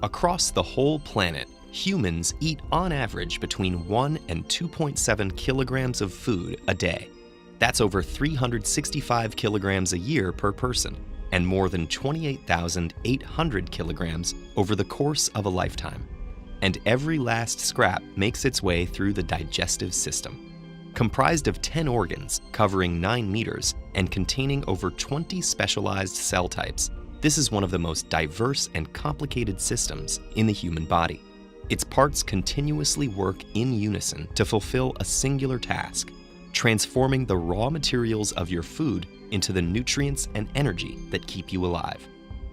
Across the whole planet, humans eat on average between 1 and 2.7 kilograms of food a day. That's over 365 kilograms a year per person, and more than 28,800 kilograms over the course of a lifetime. And every last scrap makes its way through the digestive system. Comprised of 10 organs, covering 9 meters, and containing over 20 specialized cell types, this is one of the most diverse and complicated systems in the human body. Its parts continuously work in unison to fulfill a singular task, transforming the raw materials of your food into the nutrients and energy that keep you alive.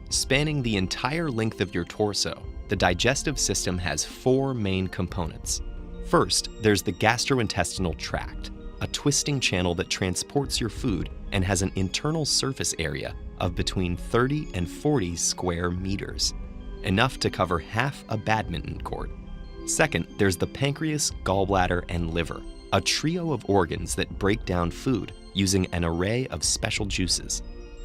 Spanning the entire length of your torso, the digestive system has 4 main components. First, there's the gastrointestinal tract, a twisting channel that transports your food and has an internal surface area of between 30 and 40 square meters, enough to cover half a badminton court. Second, there's the pancreas, gallbladder, and liver, a trio of organs that break down food using an array of special juices.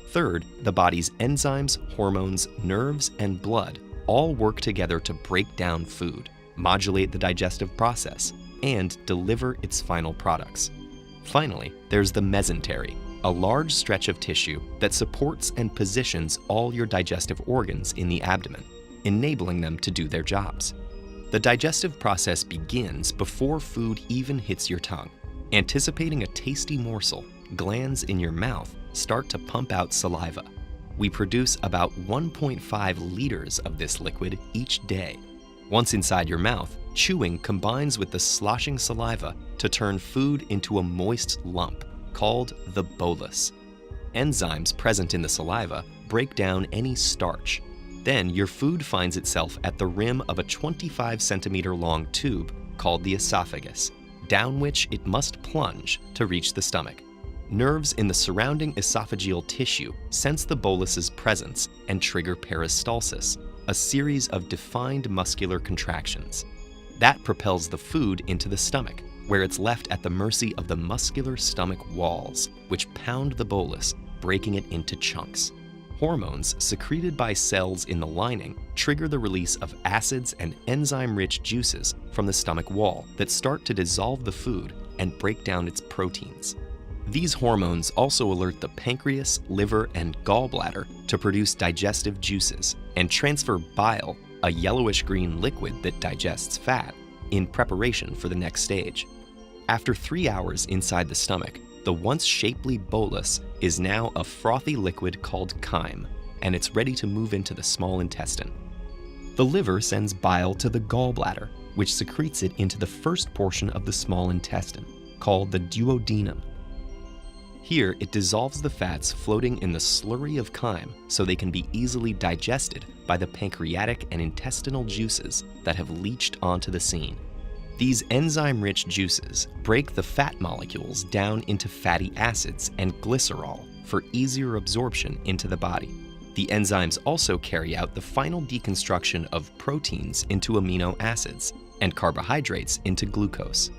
Third, the body's enzymes, hormones, nerves, and blood all work together to break down food, modulate the digestive process, and deliver its final products. Finally, there's the mesentery, a large stretch of tissue that supports and positions all your digestive organs in the abdomen, enabling them to do their jobs. The digestive process begins before food even hits your tongue. Anticipating a tasty morsel, glands in your mouth start to pump out saliva. We produce about 1.5 liters of this liquid each day. Once inside your mouth, chewing combines with the sloshing saliva to turn food into a moist lump called the bolus. Enzymes present in the saliva break down any starch. Then your food finds itself at the rim of a 25-centimeter long tube called the esophagus, down which it must plunge to reach the stomach. Nerves in the surrounding esophageal tissue sense the bolus's presence and trigger peristalsis, a series of defined muscular contractions. That propels the food into the stomach, where it's left at the mercy of the muscular stomach walls, which pound the bolus, breaking it into chunks. Hormones secreted by cells in the lining trigger the release of acids and enzyme-rich juices from the stomach wall that start to dissolve the food and break down its proteins. These hormones also alert the pancreas, liver, and gallbladder to produce digestive juices and transfer bile, a yellowish-green liquid that digests fat, in preparation for the next stage. After 3 hours inside the stomach, the once shapely bolus is now a frothy liquid called chyme, and it's ready to move into the small intestine. The liver sends bile to the gallbladder, which secretes it into the first portion of the small intestine, called the duodenum. Here, it dissolves the fats floating in the slurry of chyme so they can be easily digested by the pancreatic and intestinal juices that have leached onto the scene. These enzyme-rich juices break the fat molecules down into fatty acids and glycerol for easier absorption into the body. The enzymes also carry out the final deconstruction of proteins into amino acids and carbohydrates into glucose.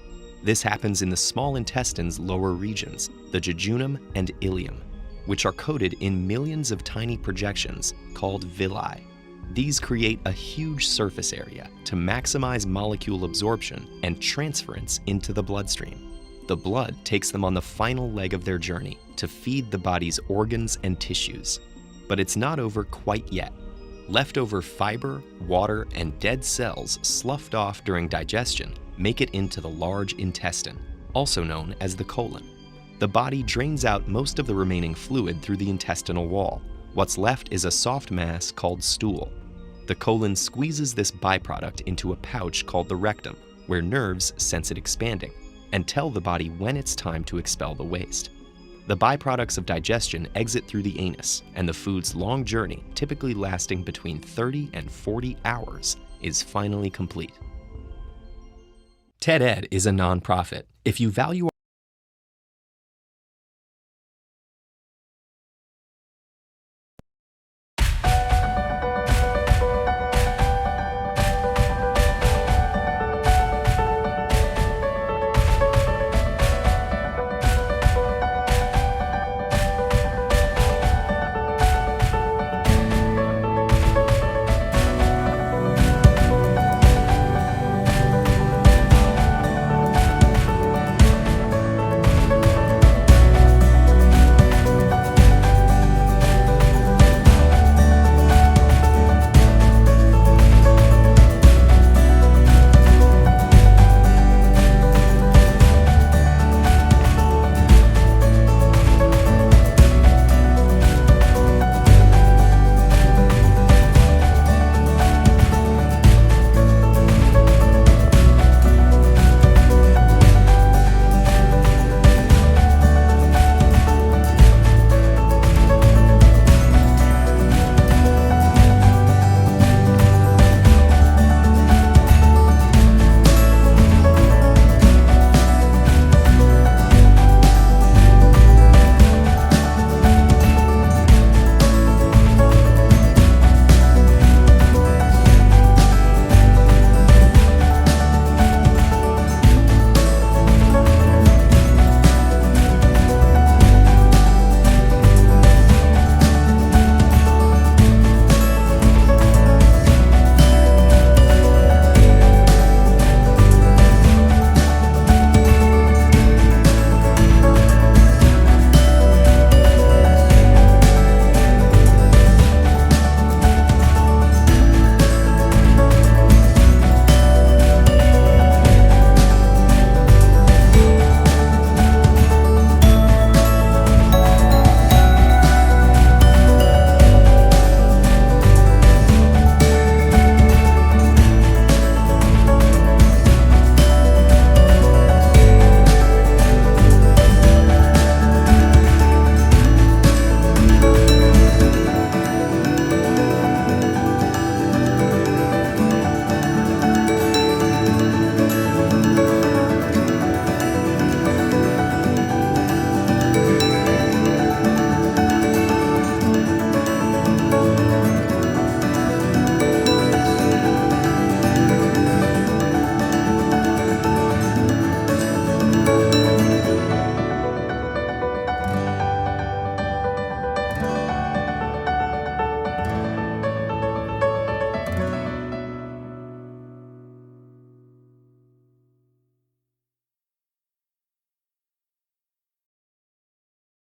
This happens in the small intestine's lower regions, the jejunum and ileum, which are coated in millions of tiny projections called villi. These create a huge surface area to maximize molecule absorption and transference into the bloodstream. The blood takes them on the final leg of their journey to feed the body's organs and tissues. But it's not over quite yet. Leftover fiber, water, and dead cells sloughed off during digestion make it into the large intestine, also known as the colon. The body drains out most of the remaining fluid through the intestinal wall. What's left is a soft mass called stool. The colon squeezes this byproduct into a pouch called the rectum, where nerves sense it expanding and tell the body when it's time to expel the waste. The byproducts of digestion exit through the anus, and the food's long journey, typically lasting between 30 and 40 hours, is finally complete. TED-Ed is a nonprofit. If you value